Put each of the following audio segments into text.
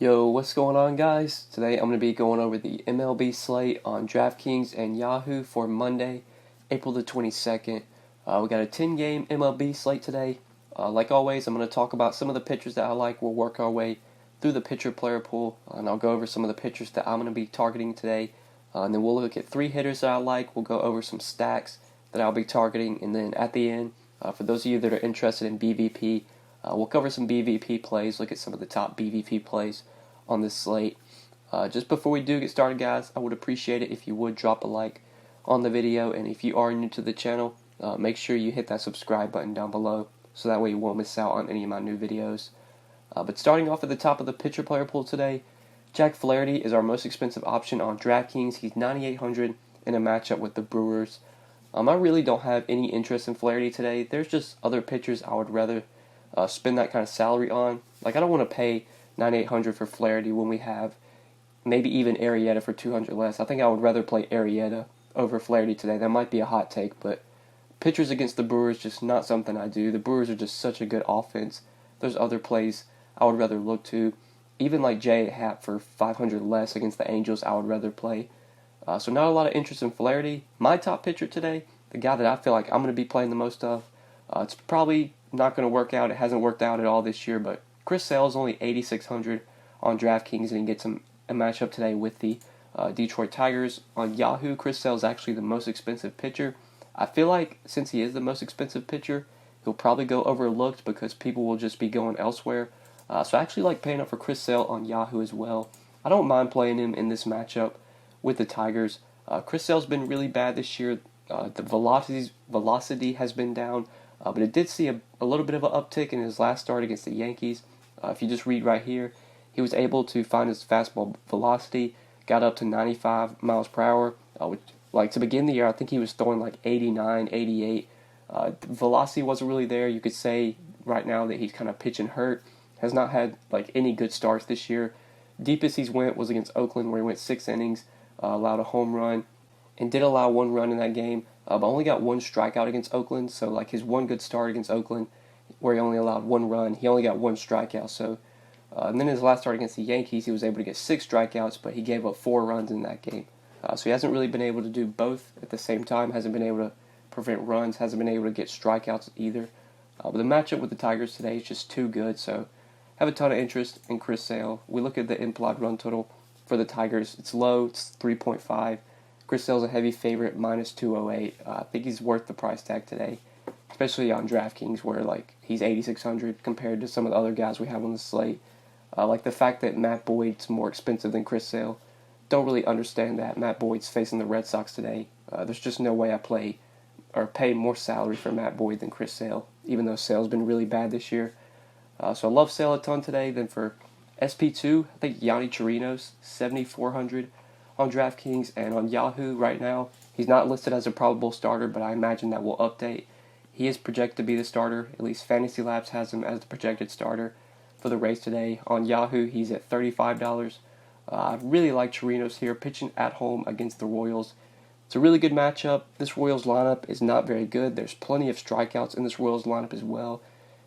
Yo, what's going on, guys? Today I'm going to be going over the MLB slate on DraftKings and Yahoo for Monday, April the 22nd. We got a 10-game MLB slate today. Like always, I'm going to talk about some of the pitchers that I like. We'll work our way through the pitcher-player pool, and I'll go over some of the pitchers that I'm going to be targeting today. And then we'll look at 3 hitters that I like. We'll go over some stacks that I'll be targeting, and then at the end, for those of you that are interested in BVP, we'll cover some BVP plays, look at some of the top BVP plays on this slate. Just before we do get started, guys, I would appreciate it if you would drop a like on the video, and if you are new to the channel, make sure you hit that subscribe button down below so that way you won't miss out on any of my new videos. But starting off at the top of the pitcher player pool today, Jack Flaherty is our most expensive option on DraftKings. He's 9,800 in a matchup with the Brewers. I really don't have any interest in Flaherty today. There's just other pitchers I would rather spend that kind of salary on. Like, I don't want to pay 9,800 for Flaherty when we have maybe even Arrieta for 200 less. I think I would rather play Arrieta over Flaherty today. That might be a hot take, but pitchers against the Brewers, just not something I do. The Brewers are just such a good offense. There's other plays I would rather look to. Even like Jay Happ for 500 less against the Angels, I would rather play. So not a lot of interest in Flaherty. My top pitcher today, the guy that I feel like I'm going to be playing the most of, it's probably not going to work out. It hasn't worked out at all this year, but Chris Sale is only 8,600 on DraftKings, and he gets a matchup today with the Detroit Tigers. On Yahoo, Chris Sale is actually the most expensive pitcher. I feel like since he is the most expensive pitcher, he'll probably go overlooked because people will just be going elsewhere. So I actually like paying up for Chris Sale on Yahoo as well. I don't mind playing him in this matchup with the Tigers. Chris Sale's been really bad this year. The velocity has been down, but it did see a little bit of an uptick in his last start against the Yankees. If you just read right here, he was able to find his fastball velocity, got up to 95 miles per hour. Which, like, to begin the year, I think he was throwing like 89, 88. The velocity wasn't really there. You could say right now that he's kind of pitching hurt. Has not had like any good starts this year. Deepest he's went was against Oakland, where he went 6 innings, allowed a home run, and did allow 1 run in that game, but only got 1 strikeout against Oakland. So like his one good start against Oakland, where he only allowed 1 run, he only got 1 strikeout. So and then his last start against the Yankees, he was able to get 6 strikeouts, but he gave up 4 runs in that game. So he hasn't really been able to do both at the same time. Hasn't been able to prevent runs. Hasn't been able to get strikeouts either. But the matchup with the Tigers today is just too good. So have a ton of interest in Chris Sale. We look at the implied run total for the Tigers. It's low. It's 3.5. Chris Sale's a heavy favorite, minus 208. I think he's worth the price tag today, especially on DraftKings, where like he's 8,600 compared to some of the other guys we have on the slate. Like the fact that Matt Boyd's more expensive than Chris Sale. Don't really understand that. Matt Boyd's facing the Red Sox today. There's just no way I play or pay more salary for Matt Boyd than Chris Sale, even though Sale's been really bad this year. So I love Sale a ton today. Then for SP2, I think Yanni Chirinos, 7,400 on DraftKings, and on Yahoo right now, he's not listed as a probable starter, but I imagine that will update. He is projected to be the starter. At least Fantasy Labs has him as the projected starter for the Rays today. On Yahoo, he's at $35. I really like Chirinos here, pitching at home against the Royals. It's a really good matchup. This Royals lineup is not very good. There's plenty of strikeouts in this Royals lineup as well,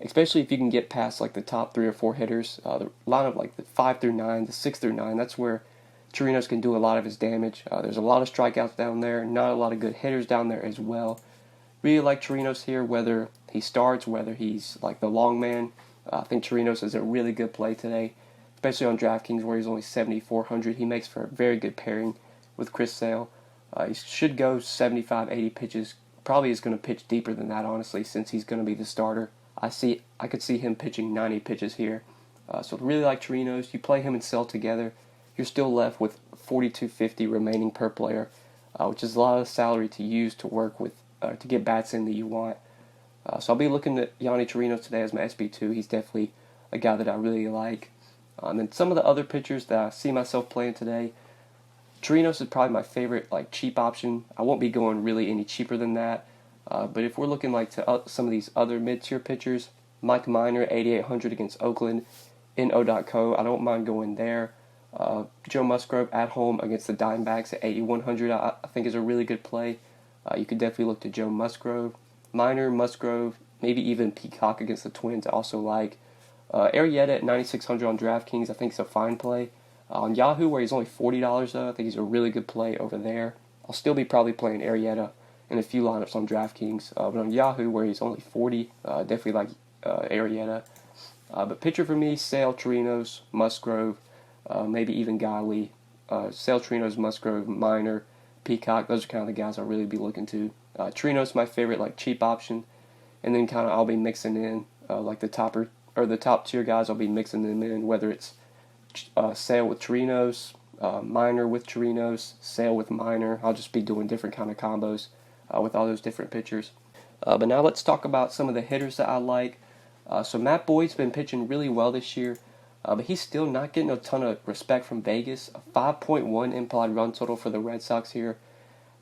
especially if you can get past like the top 3 or 4 hitters. The lineup like the 5 through 9, the 6 through 9, that's where Chirinos can do a lot of his damage. There's a lot of strikeouts down there, not a lot of good hitters down there as well. Really like Chirinos here, whether he starts, whether he's like the long man. I think Chirinos is a really good play today, especially on DraftKings where he's only 7,400. He makes for a very good pairing with Chris Sale. He should go 75, 80 pitches. Probably is going to pitch deeper than that, honestly, since he's going to be the starter. I could see him pitching 90 pitches here. So really like Chirinos. You play him and Sale together, you're still left with $4,250 remaining per player, which is a lot of salary to use to work with, to get bats in that you want. So I'll be looking at Yanni Chirinos today as my SB2. He's definitely a guy that I really like. And then some of the other pitchers that I see myself playing today, Chirinos is probably my favorite like cheap option. I won't be going really any cheaper than that. But if we're looking like to some of these other mid-tier pitchers, Mike Minor, 8,800 against Oakland in O.co. I don't mind going there. Joe Musgrove at home against the Diamondbacks at 8,100 I think is a really good play. You could definitely look to Joe Musgrove. Minor, Musgrove, maybe even Peacock against the Twins I also like. Arrieta at 9,600 on DraftKings, I think is a fine play. On Yahoo, where he's only $40 though, I think he's a really good play over there. I'll still be probably playing Arrieta in a few lineups on DraftKings, but on Yahoo, where he's only 40, definitely like Arrieta. But pitcher for me, Sale, Chirinos, Musgrove, maybe even Guiley. Sale, Chirinos, Musgrove, Minor, Peacock. Those are kind of the guys I'll really be looking to. Chirinos, my favorite, like cheap option, and then kind of I'll be mixing in like the top tier guys. I'll be mixing them in, whether it's Sale with Chirinos, Minor with Chirinos, Sale with Minor. I'll just be doing different kind of combos with all those different pitchers. But now let's talk about some of the hitters that I like. So Matt Boyd's been pitching really well this year, but he's still not getting a ton of respect from Vegas. A 5.1 implied run total for the Red Sox here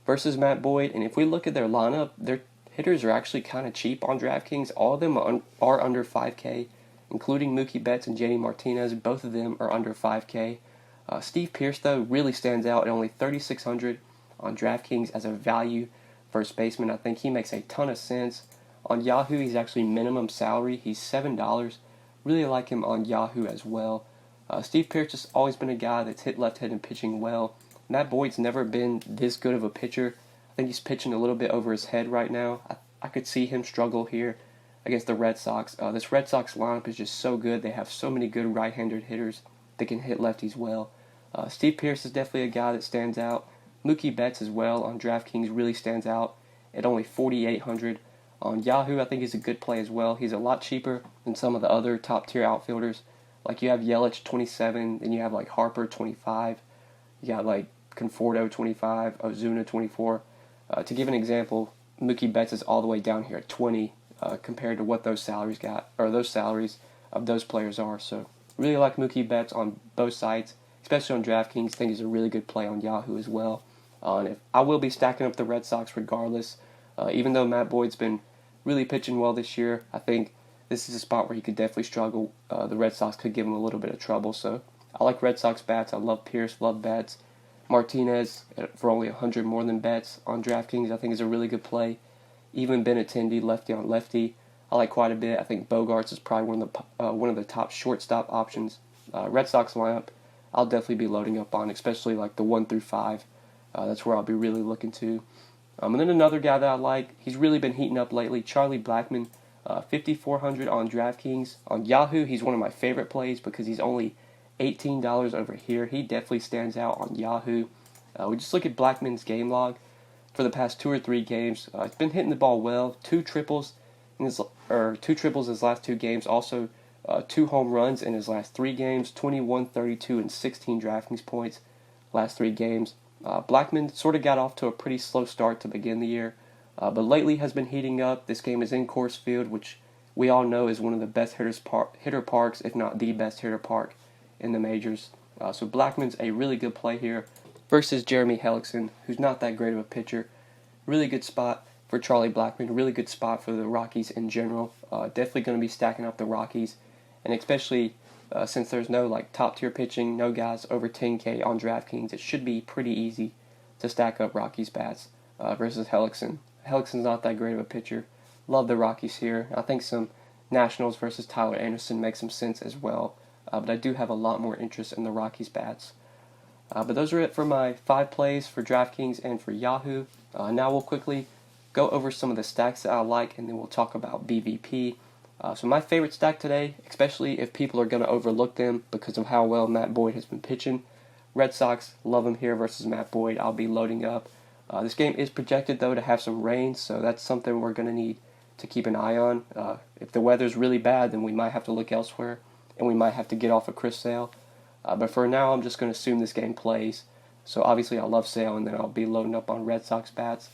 versus Matt Boyd. And if we look at their lineup, their hitters are actually kind of cheap on DraftKings. All of them are under 5K, including Mookie Betts and JD Martinez. Both of them are under 5K. Steve Pearce, though, really stands out at only 3,600 on DraftKings as a value first baseman. I think he makes a ton of sense. On Yahoo, he's actually minimum salary. He's $7. Really like him on Yahoo as well. Steve Pearce has always been a guy that's hit left-handed pitching well. Matt Boyd's never been this good of a pitcher. I think he's pitching a little bit over his head right now. I could see him struggle here against the Red Sox. This Red Sox lineup is just so good. They have so many good right-handed hitters that can hit lefties well. Steve Pearce is definitely a guy that stands out. Mookie Betts as well on DraftKings really stands out at only 4,800. On Yahoo, I think he's a good play as well. He's a lot cheaper than some of the other top-tier outfielders. Like you have Yelich 27, then you have like Harper 25. You got like Conforto 25, Ozuna 24. To give an example, Mookie Betts is all the way down here at 20 compared to what those salaries of those players are. So really like Mookie Betts on both sides, especially on DraftKings. I think he's a really good play on Yahoo as well. And if I will be stacking up the Red Sox regardless. Even though Matt Boyd's been really pitching well this year, I think this is a spot where he could definitely struggle. The Red Sox could give him a little bit of trouble. So I like Red Sox bats. I love Pierce, love Betts. Martinez for only 100 more than Betts on DraftKings, I think is a really good play. Even Benintendi, lefty on lefty, I like quite a bit. I think Bogarts is probably one of the top shortstop options. Red Sox lineup, I'll definitely be loading up on, especially like the 1 through 5. That's where I'll be really looking to. And then another guy that I like, he's really been heating up lately, Charlie Blackmon, 5,400 on DraftKings. On Yahoo, he's one of my favorite plays because he's only $18 over here. He definitely stands out on Yahoo. We just look at Blackmon's game log for the past 2 or 3 games. He's been hitting the ball well, 2 triples his last 2 games. Also, 2 home runs in his last 3 games, 21, 32, and 16 DraftKings points last 3 games. Blackmon sort of got off to a pretty slow start to begin the year, but lately has been heating up. This game is in Coors Field, which we all know is one of the best hitter parks, if not the best hitter park in the majors. So Blackmon's a really good play here versus Jeremy Hellickson, who's not that great of a pitcher. Really good spot for Charlie Blackmon, really good spot for the Rockies in general. Definitely going to be stacking up the Rockies, and especially since there's no like top tier pitching, no guys over 10K on DraftKings, it should be pretty easy to stack up Rockies bats versus Hellickson. Hellickson's not that great of a pitcher. Love the Rockies here. I think some Nationals versus Tyler Anderson makes some sense as well, but I do have a lot more interest in the Rockies bats. But those are it for my 5 plays for DraftKings and for Yahoo. Now we'll quickly go over some of the stacks that I like, and then we'll talk about BVP. So my favorite stack today, especially if people are going to overlook them because of how well Matt Boyd has been pitching, Red Sox, love him here versus Matt Boyd. I'll be loading up. This game is projected, though, to have some rain, so that's something we're going to need to keep an eye on. If the weather's really bad, then we might have to look elsewhere, and we might have to get off of Chris Sale. But for now, I'm just going to assume this game plays. So obviously I love Sale, and then I'll be loading up on Red Sox bats.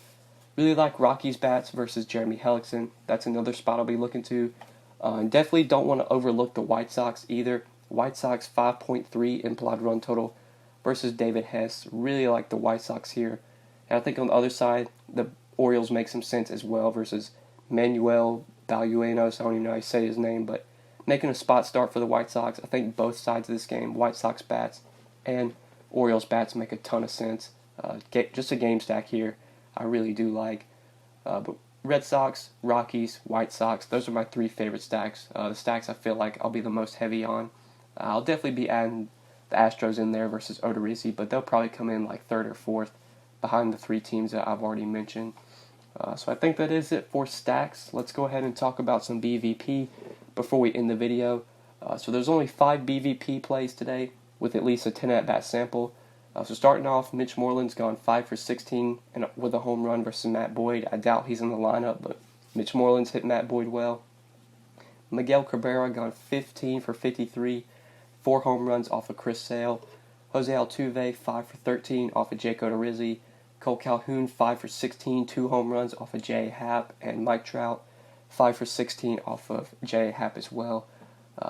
Really like Rockies bats versus Jeremy Hellickson. That's another spot I'll be looking to. And definitely don't want to overlook the White Sox either. White Sox 5.3 implied run total versus David Hess. Really like the White Sox here. And I think on the other side, the Orioles make some sense as well versus Manuel Baluenos. I don't even know how you say his name, but making a spot start for the White Sox. I think both sides of this game, White Sox bats and Orioles bats, make a ton of sense. Just a game stack here I really do like. But Red Sox, Rockies, White Sox. Those are my three favorite stacks. The stacks I feel like I'll be the most heavy on. I'll definitely be adding the Astros in there versus Odorizzi, but they'll probably come in like third or fourth behind the three teams that I've already mentioned. So I think that is it for stacks. Let's go ahead and talk about some BVP before we end the video. So there's only 5 BVP plays today with at least a 10 at-bat sample. So starting off, Mitch Moreland's gone 5 for 16 and with a home run versus Matt Boyd. I doubt he's in the lineup, but Mitch Moreland's hit Matt Boyd well. Miguel Cabrera gone 15 for 53, 4 home runs off of Chris Sale. Jose Altuve 5 for 13 off of Jake Odorizzi. Cole Calhoun 5 for 16, 2 home runs off of J.A. Happ, and Mike Trout 5 for 16 off of J.A. Happ as well.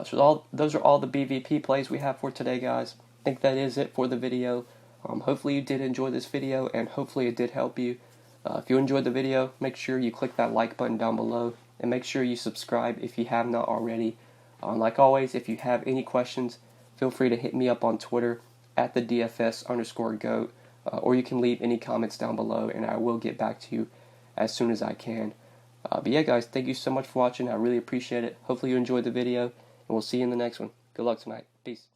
So those are all the BVP plays we have for today, guys. I think that is it for the video. Hopefully you did enjoy this video, and hopefully it did help you. If you enjoyed the video, make sure you click that like button down below, and make sure you subscribe if you have not already. Like always, if you have any questions, feel free to hit me up on Twitter at the DFS_GOAT, or you can leave any comments down below, and I will get back to you as soon as I can. But yeah, guys, thank you so much for watching. I really appreciate it. Hopefully you enjoyed the video, and we'll see you in the next one. Good luck tonight. Peace.